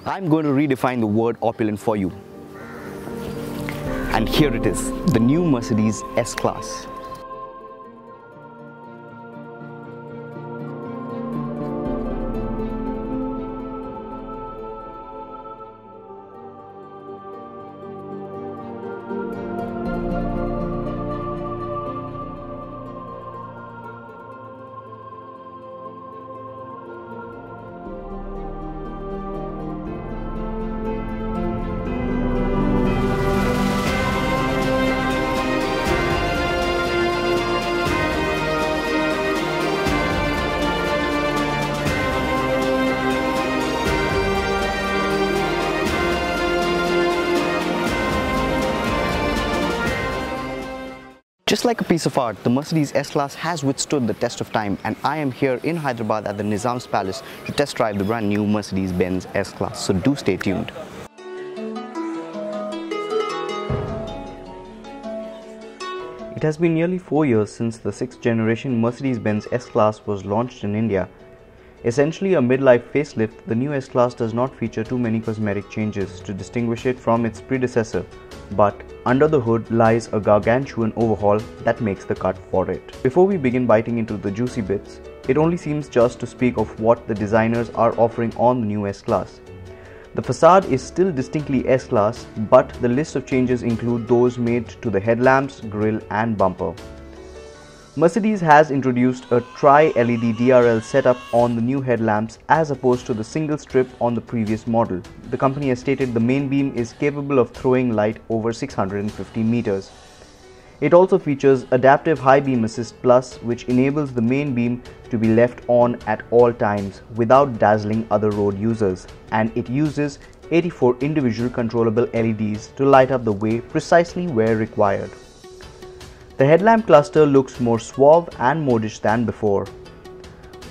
I'm going to redefine the word opulent for you. And here it is, the new Mercedes S Class. Just like a piece of art, the Mercedes S Class has withstood the test of time, and I am here in Hyderabad at the Nizam's Palace to test drive the brand new Mercedes Benz S Class, so do stay tuned. It has been nearly 4 years since the 6th generation Mercedes Benz S Class was launched in India. Essentially a midlife facelift, the new S Class does not feature too many cosmetic changes to distinguish it from its predecessor, but under the hood lies a gargantuan overhaul that makes the cut for it. Before we begin biting into the juicy bits, it only seems just to speak of what the designers are offering on the new S Class. The facade is still distinctly S Class, but the list of changes include those made to the headlamps, grille and bumper. Mercedes has introduced a tri-LED DRL setup on the new headlamps as opposed to the single strip on the previous model. The company has stated the main beam is capable of throwing light over 650 meters. It also features Adaptive High Beam Assist Plus, which enables the main beam to be left on at all times without dazzling other road users, and it uses 84 individual controllable LEDs to light up the way precisely where required. The headlamp cluster looks more suave and modish than before.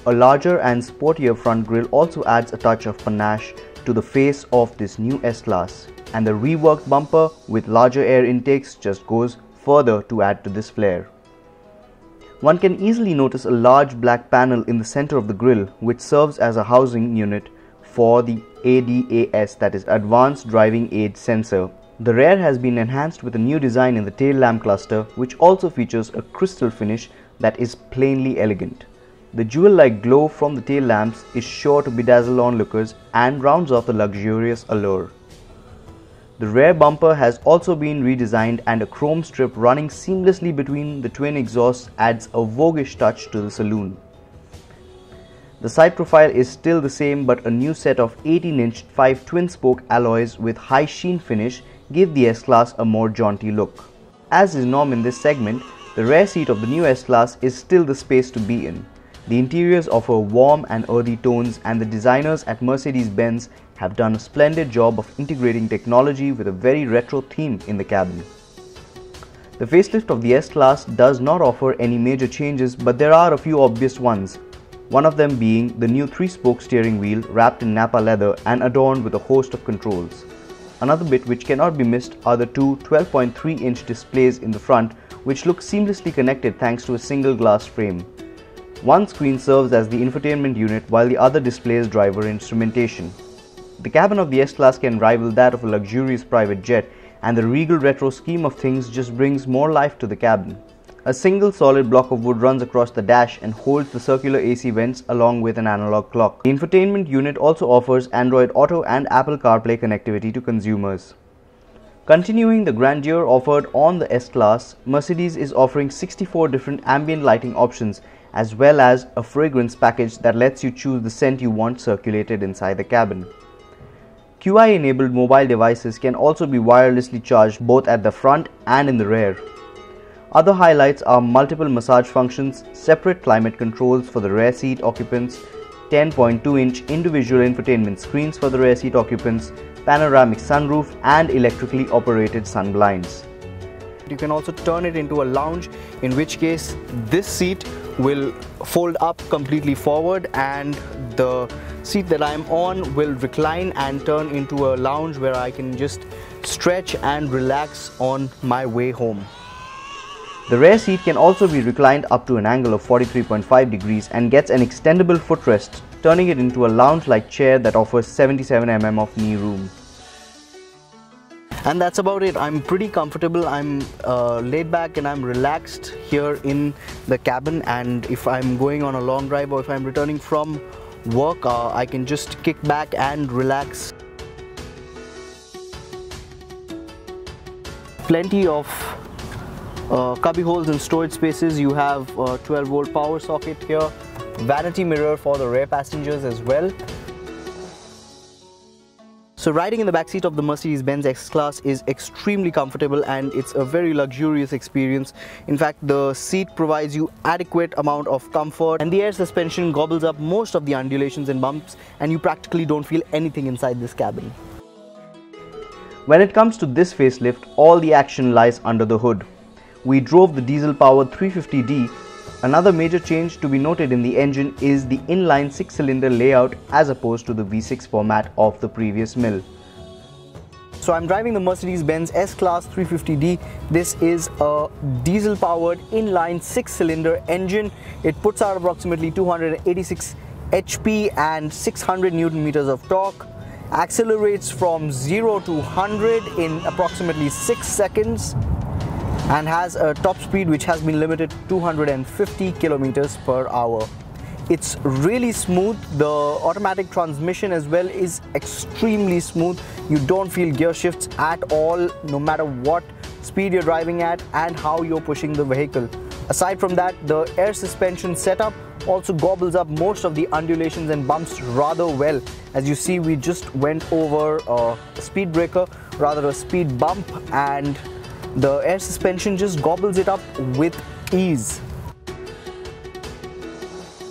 A larger and sportier front grille also adds a touch of panache to the face of this new S Class, and the reworked bumper with larger air intakes just goes further to add to this flair. One can easily notice a large black panel in the center of the grille, which serves as a housing unit for the ADAS, that is Advanced Driving Aid Sensor. The rear has been enhanced with a new design in the tail lamp cluster, which also features a crystal finish that is plainly elegant. The jewel-like glow from the tail lamps is sure to bedazzle onlookers and rounds off the luxurious allure. The rear bumper has also been redesigned, and a chrome strip running seamlessly between the twin exhausts adds a voguish touch to the saloon. The side profile is still the same, but a new set of 18-inch 5 twin-spoke alloys with high sheen finish give the S Class a more jaunty look. As is norm in this segment, the rear seat of the new S Class is still the space to be in. The interiors offer warm and earthy tones, and the designers at Mercedes-Benz have done a splendid job of integrating technology with a very retro theme in the cabin. The facelift of the S Class does not offer any major changes, but there are a few obvious ones. One of them being the new 3-spoke steering wheel wrapped in Napa leather and adorned with a host of controls. Another bit which cannot be missed are the two 12.3-inch displays in the front, which look seamlessly connected thanks to a single glass frame. One screen serves as the infotainment unit, while the other displays driver instrumentation. The cabin of the S Class can rival that of a luxurious private jet, and the regal retro scheme of things just brings more life to the cabin. A single solid block of wood runs across the dash and holds the circular AC vents along with an analog clock. The infotainment unit also offers Android Auto and Apple CarPlay connectivity to consumers. Continuing the grandeur offered on the S Class, Mercedes is offering 64 different ambient lighting options, as well as a fragrance package that lets you choose the scent you want circulated inside the cabin. QI-enabled mobile devices can also be wirelessly charged both at the front and in the rear. Other highlights are multiple massage functions, separate climate controls for the rear seat occupants, 10.2-inch individual infotainment screens for the rear seat occupants, panoramic sunroof and electrically operated sun blinds. You can also turn it into a lounge, in which case this seat will fold up completely forward, and the seat that I am on will recline and turn into a lounge where I can just stretch and relax on my way home. The rear seat can also be reclined up to an angle of 43.5 degrees and gets an extendable footrest, turning it into a lounge-like chair that offers 77 mm of knee room. And that's about it. I'm pretty comfortable. I'm laid back and I'm relaxed here in the cabin, and if I'm going on a long drive or if I'm returning from work, I can just kick back and relax. Plenty of cubby holes and storage spaces. You have a 12-volt power socket here, vanity mirror for the rear passengers as well. So riding in the backseat of the Mercedes Benz S Class is extremely comfortable and it's a very luxurious experience. In fact, the seat provides you adequate amount of comfort, and the air suspension gobbles up most of the undulations and bumps, and you practically don't feel anything inside this cabin. When it comes to this facelift, all the action lies under the hood. We drove the diesel-powered 350D. Another major change to be noted in the engine is the inline 6-cylinder layout as opposed to the V6 format of the previous mill. So I'm driving the Mercedes Benz S Class 350D. This is a diesel-powered inline 6-cylinder engine. It puts out approximately 286 HP and 600 Newton meters of torque. Accelerates from 0 to 100 in approximately 6 seconds. And has a top speed which has been limited to 250 kilometers per hour. It's really smooth. The automatic transmission as well is extremely smooth. You don't feel gear shifts at all, no matter what speed you're driving at and how you're pushing the vehicle. Aside from that, the air suspension setup also gobbles up most of the undulations and bumps rather well. As you see, we just went over a speed breaker, rather a speed bump, and the air suspension just gobbles it up with ease.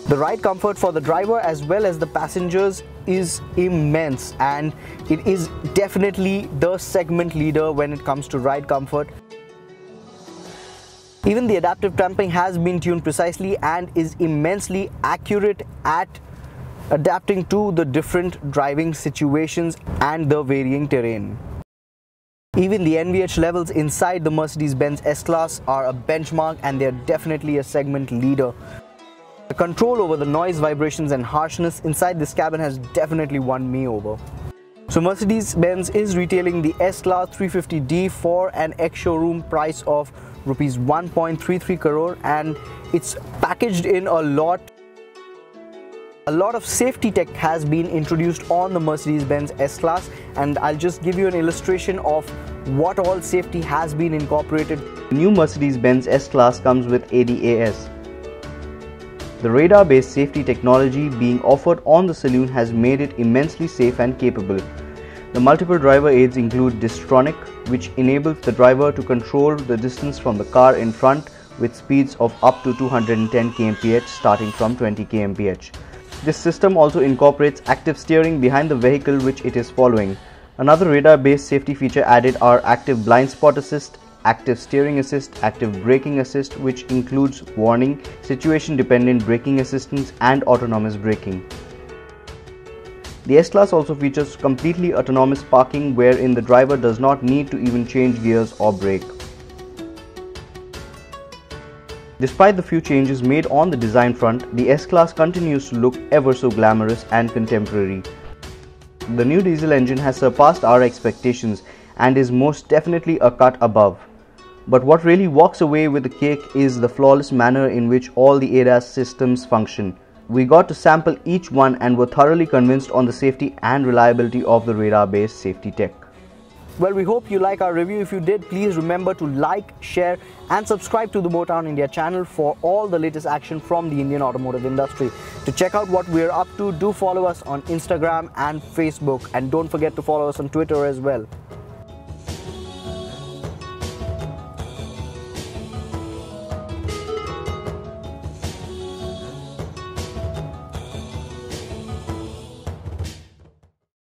The ride comfort for the driver as well as the passengers is immense, and it is definitely the segment leader when it comes to ride comfort. Even the adaptive damping has been tuned precisely and is immensely accurate at adapting to the different driving situations and the varying terrain. Even the NVH levels inside the Mercedes Benz S Class are a benchmark, and they're definitely a segment leader. The control over the noise, vibrations and harshness inside this cabin has definitely won me over. So Mercedes Benz is retailing the S Class 350D for an ex-showroom price of rupees 1.33 crore, and it's packaged in a lot. A lot of safety tech has been introduced on the Mercedes Benz S Class, and I'll just give you an illustration of what all safety has been incorporated. The new Mercedes Benz S Class comes with ADAS. The radar-based safety technology being offered on the saloon has made it immensely safe and capable. The multiple driver aids include Distronic, which enables the driver to control the distance from the car in front with speeds of up to 210 kmph starting from 20 kmph. This system also incorporates active steering behind the vehicle which it is following. Another radar-based safety feature added are active blind spot assist, active steering assist, active braking assist, which includes warning, situation-dependent braking assistance and autonomous braking. The S Class also features completely autonomous parking, wherein the driver does not need to even change gears or brake. Despite the few changes made on the design front, the S Class continues to look ever so glamorous and contemporary. The new diesel engine has surpassed our expectations and is most definitely a cut above. But what really walks away with the cake is the flawless manner in which all the ADAS systems function. We got to sample each one and were thoroughly convinced on the safety and reliability of the radar-based safety tech. Well, we hope you like our review. If you did, please remember to like, share and subscribe to the Motown India channel for all the latest action from the Indian automotive industry. To check out what we're up to, do follow us on Instagram and Facebook, and don't forget to follow us on Twitter as well.